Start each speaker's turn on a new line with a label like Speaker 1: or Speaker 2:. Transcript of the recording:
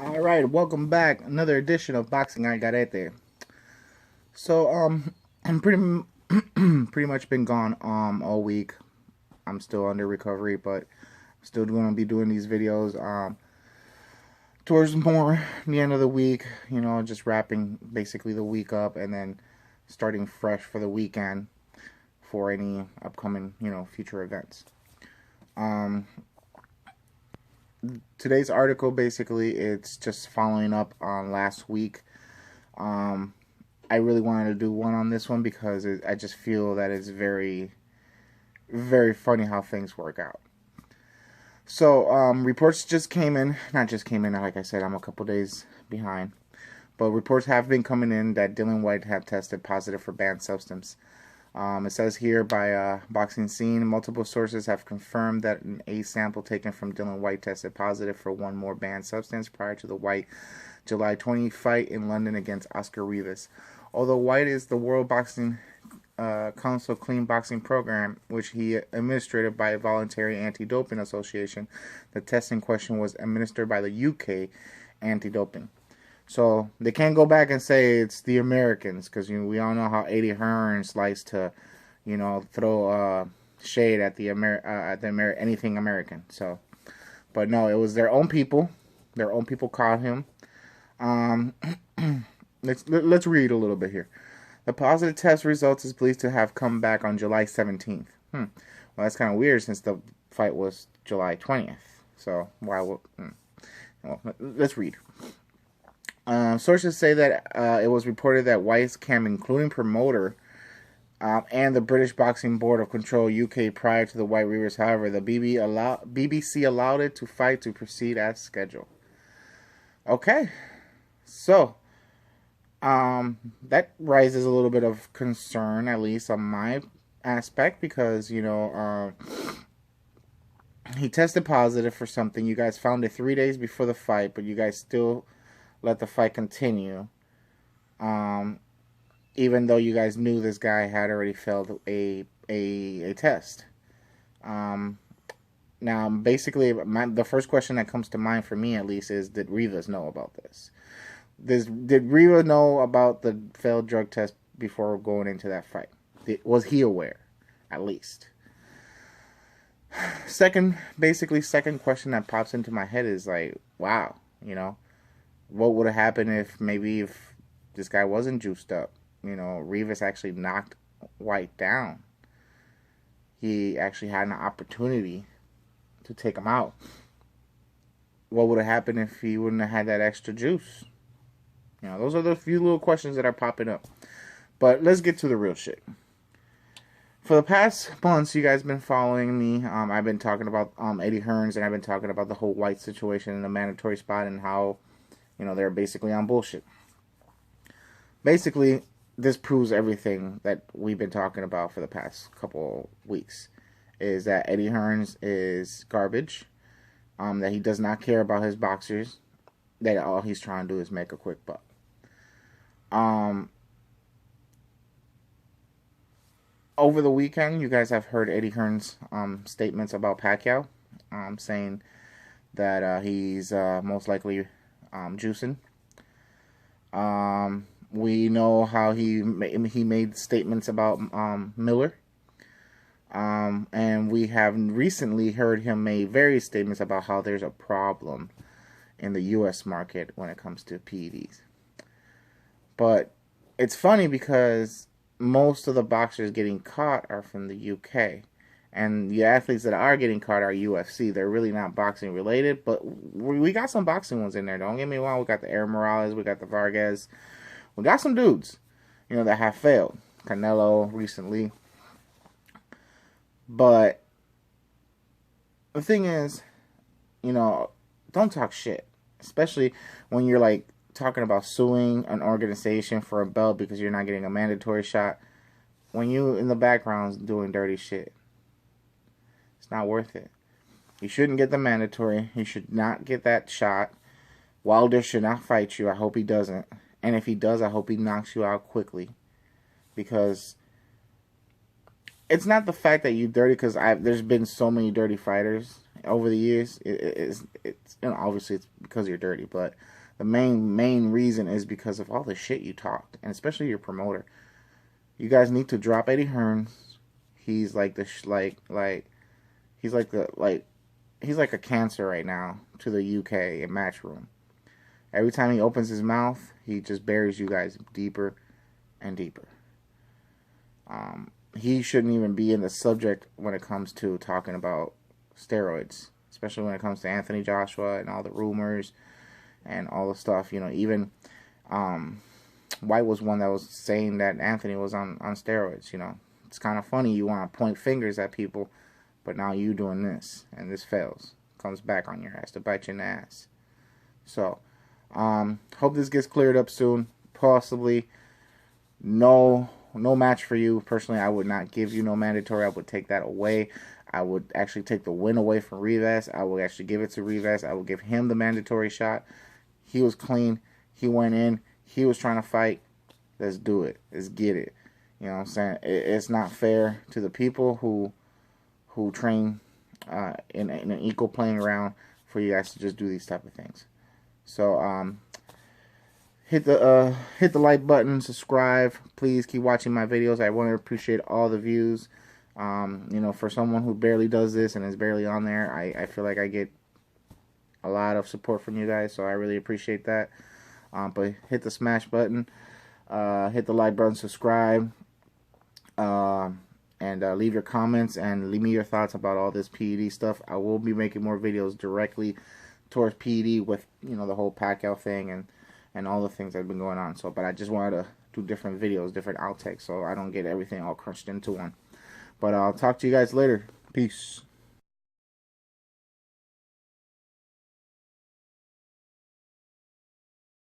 Speaker 1: All right, welcome back. Another edition of Boxing I Garete. So, I'm pretty much been gone all week. I'm still under recovery, but still going to be doing these videos towards more the end of the week. You know, just wrapping basically the week up and then starting fresh for the weekend for any upcoming future events. Um, Today's article basically it's just following up on last week. Um, I really wanted to do one on this one because I just feel that it's very, very funny how things work out. So, reports just came in, not just came in, like I said, I'm a couple days behind. But reports have been coming in that Dillian Whyte have tested positive for banned substance. It says here by Boxing Scene, multiple sources have confirmed that an A sample taken from Dillian Whyte tested positive for one more banned substance prior to the Whyte July 20 fight in London against Oscar Rivas. Although Whyte is the World Boxing Council Clean Boxing Program, which he administered by a voluntary anti-doping association, the test in question was administered by the UK anti-doping. So they can't go back and say it's the Americans because we all know how Eddie Hearns likes to, throw shade at the anything American. So, but no, it was their own people. Their own people caught him. Um, let's read a little bit here. The positive test results is believed to have come back on July 17th. Well, that's kind of weird since the fight was July 20th. So why would? Well, let's read. Sources say that it was reported that Whyte's camp, including promoter and the British Boxing Board of Control UK prior to the Whyte Rivas. However, the BBC allowed it to fight to proceed as scheduled. Okay, so that raises a little bit of concern, at least on my aspect, because he tested positive for something. You guys found it 3 days before the fight, but you guys still let the fight continue, even though you guys knew this guy had already failed a test. Now, basically, the first question that comes to mind for me, at least, is did Rivas know about this? Did Rivas know about the failed drug test before going into that fight? Was he aware, at least? Second question that pops into my head is like, wow, what would have happened if this guy wasn't juiced up? Rivas actually knocked Whyte down. He actually had an opportunity to take him out. What would have happened if he wouldn't have had that extra juice? Those are the few little questions that are popping up. But let's get to the real shit. For the past months, you guys have been following me. I've been talking about Eddie Hearns, and I've been talking about the whole Whyte situation in the mandatory spot and how they're basically on bullshit. Basically, this proves everything that we've been talking about for the past couple weeks. Is that Eddie Hearns is garbage. That he does not care about his boxers. That all he's trying to do is make a quick buck. Over the weekend, you guys have heard Eddie Hearns' statements about Pacquiao, saying that he's most likely juicing. We know how he made statements about Miller. And we have recently heard him make various statements about how there's a problem in the U.S. market when it comes to PEDs. But it's funny because most of the boxers getting caught are from the UK. And the athletes that are getting caught are UFC. They're really not boxing related, but we got some boxing ones in there. Don't get me wrong. We got the Aaron Morales. We got the Vargas. We got some dudes, that have failed. Canelo recently. But the thing is, don't talk shit. Especially when you're like talking about suing an organization for a belt because you're not getting a mandatory shot. When you in the background doing dirty shit. It's not worth it. You shouldn't get the mandatory. You should not get that shot. Wilder should not fight you. I hope he doesn't. And if he does, I hope he knocks you out quickly. Because it's not the fact that you're dirty, because there's been so many dirty fighters over the years, it's obviously it's because you're dirty, but the main reason is because of all the shit you talked, and especially your promoter. You guys need to drop Eddie Hearns. He's like the he's like the he's like a cancer right now to the UK in Matchroom. Every time he opens his mouth, he just buries you guys deeper and deeper. He shouldn't even be in the subject when it comes to talking about steroids, especially when it comes to Anthony Joshua and all the rumors and all the stuff. Even White was one that was saying that Anthony was on steroids. It's kind of funny. You want to point fingers at people, but now you doing this, and this fails. Comes back on your ass to bite you in the ass. So, hope this gets cleared up soon. Possibly no match for you. Personally, I would not give you no mandatory. I would take that away. I would actually take the win away from Rivas. I would actually give it to Rivas. I would give him the mandatory shot. He was clean. He went in. He was trying to fight. Let's do it. Let's get it. You know what I'm saying? It's not fair to the people who train in an equal playing ground for you guys to just do these type of things. So hit the like button, subscribe. Please keep watching my videos. I want to appreciate all the views. For someone who barely does this and is barely on there, I feel like I get a lot of support from you guys, so I really appreciate that. But hit the smash button, hit the like button, subscribe, and leave your comments and leave me your thoughts about all this PED stuff. I will be making more videos directly towards PED with the whole Pacquiao thing and all the things that have been going on. But I just wanted to do different videos, different outtakes, so I don't get everything all crunched into one. But I'll talk to you guys later. Peace.